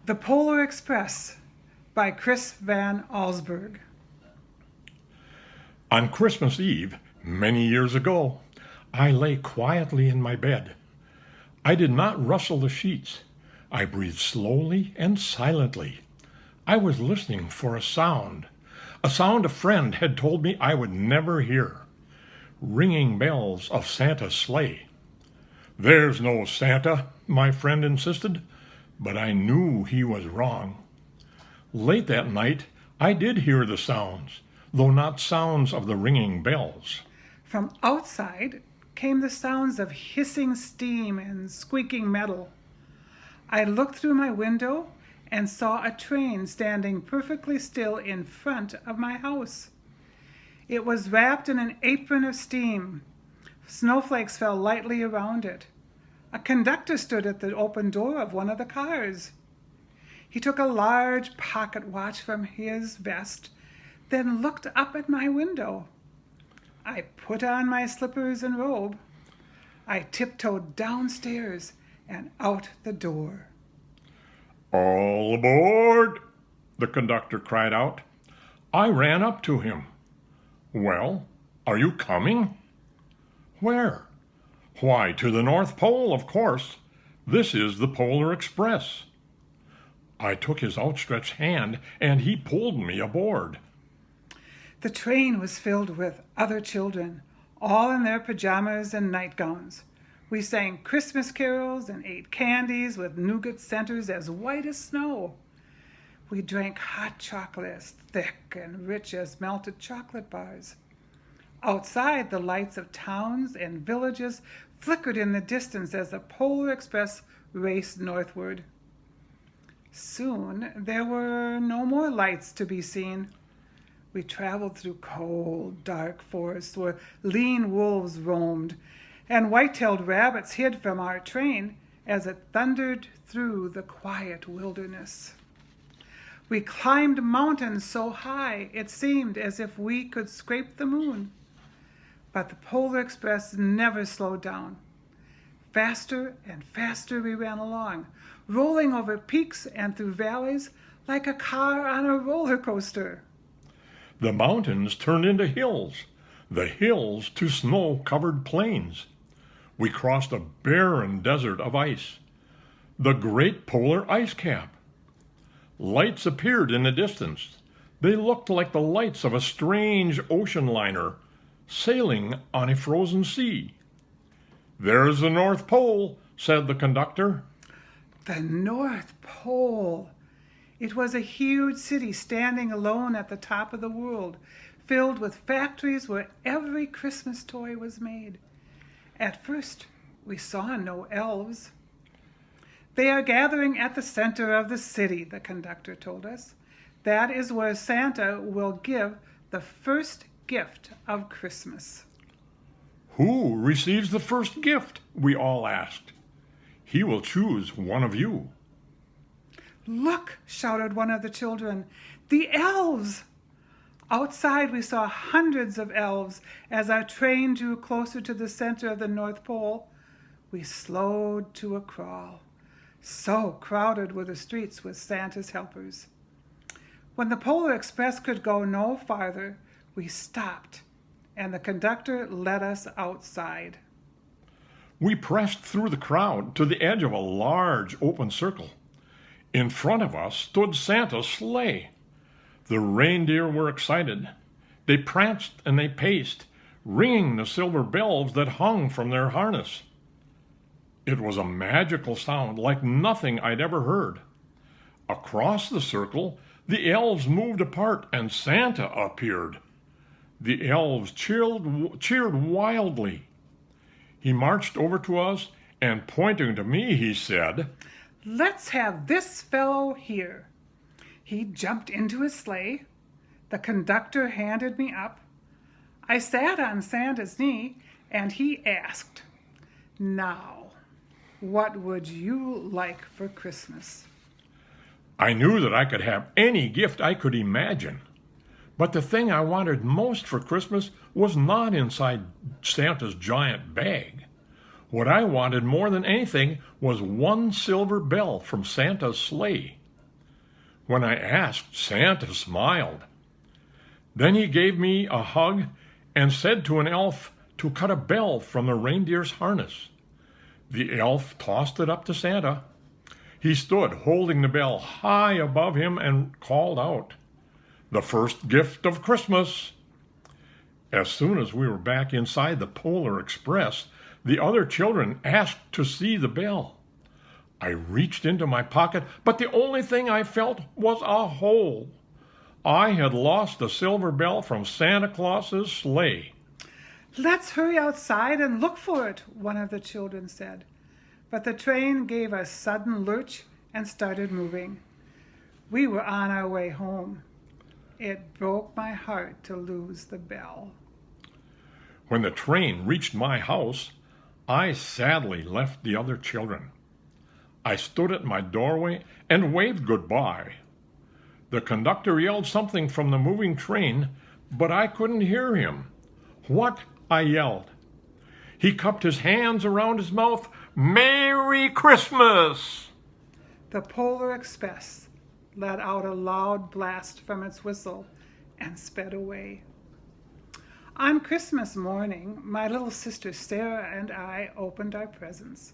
The Polar Express by Chris Van Allsburg. On Christmas Eve, many years ago, I lay quietly in my bed. I did not rustle the sheets. I breathed slowly and silently. I was listening for a sound a friend had told me I would never hear. Ringing bells of Santa's sleigh. "There's no Santa," my friend insisted, but I knew he was wrong. Late that night, I did hear the sounds, though not sounds of the ringing bells. From outside came the sounds of hissing steam and squeaking metal. I looked through my window and saw a train standing perfectly still in front of my house. It was wrapped in an apron of steam. Snowflakes fell lightly around it. A conductor stood at the open door of one of the cars. He took a large pocket watch from his vest, then looked up at my window. I put on my slippers and robe. I tiptoed downstairs and out the door. "All aboard!" the conductor cried out. I ran up to him. "Well, are you coming?" "Where?" "Why, to the North Pole, of course. This is the Polar Express." I took his outstretched hand, and he pulled me aboard. The train was filled with other children, all in their pajamas and nightgowns. We sang Christmas carols and ate candies with nougat centers as white as snow. We drank hot chocolate as thick and rich as melted chocolate bars. Outside, the lights of towns and villages flickered in the distance as the Polar Express raced northward. Soon, there were no more lights to be seen. We traveled through cold, dark forests where lean wolves roamed, and white-tailed rabbits hid from our train as it thundered through the quiet wilderness. We climbed mountains so high it seemed as if we could scrape the moon. But the Polar Express never slowed down. Faster and faster we ran along, rolling over peaks and through valleys like a car on a roller coaster. The mountains turned into hills, the hills to snow-covered plains. We crossed a barren desert of ice, the great polar ice cap. Lights appeared in the distance. They looked like the lights of a strange ocean liner sailing on a frozen sea. "There's the North Pole," said the conductor. The North Pole. It was a huge city standing alone at the top of the world, filled with factories where every Christmas toy was made. At first, we saw no elves. "They are gathering at the center of the city," the conductor told us. "That is where Santa will give the first gift of Christmas." "Who receives the first gift?" we all asked. "He will choose one of you." "Look!" shouted one of the children. "The elves!" Outside we saw hundreds of elves as our train drew closer to the center of the North Pole. We slowed to a crawl. So crowded were the streets with Santa's helpers. When the Polar Express could go no farther, we stopped, and the conductor led us outside. We pressed through the crowd to the edge of a large open circle. In front of us stood Santa's sleigh. The reindeer were excited. They pranced and they paced, ringing the silver bells that hung from their harness. It was a magical sound like nothing I'd ever heard. Across the circle, the elves moved apart and Santa appeared. The elves cheered wildly. He marched over to us, and pointing to me, he said, "Let's have this fellow here." He jumped into his sleigh. The conductor handed me up. I sat on Santa's knee, and he asked, "Now, what would you like for Christmas?" I knew that I could have any gift I could imagine. But the thing I wanted most for Christmas was not inside Santa's giant bag. What I wanted more than anything was one silver bell from Santa's sleigh. When I asked, Santa smiled. Then he gave me a hug and said to an elf to cut a bell from the reindeer's harness. The elf tossed it up to Santa. He stood holding the bell high above him and called out, "The first gift of Christmas." As soon as we were back inside the Polar Express, the other children asked to see the bell. I reached into my pocket, but the only thing I felt was a hole. I had lost the silver bell from Santa Claus's sleigh. "Let's hurry outside and look for it," one of the children said. But the train gave a sudden lurch and started moving. We were on our way home. It broke my heart to lose the bell. When the train reached my house, I sadly left the other children. I stood at my doorway and waved goodbye. The conductor yelled something from the moving train, but I couldn't hear him. "What?" I yelled. He cupped his hands around his mouth. "Merry Christmas!" The Polar Express let out a loud blast from its whistle and sped away. On Christmas morning, my little sister Sarah and I opened our presents.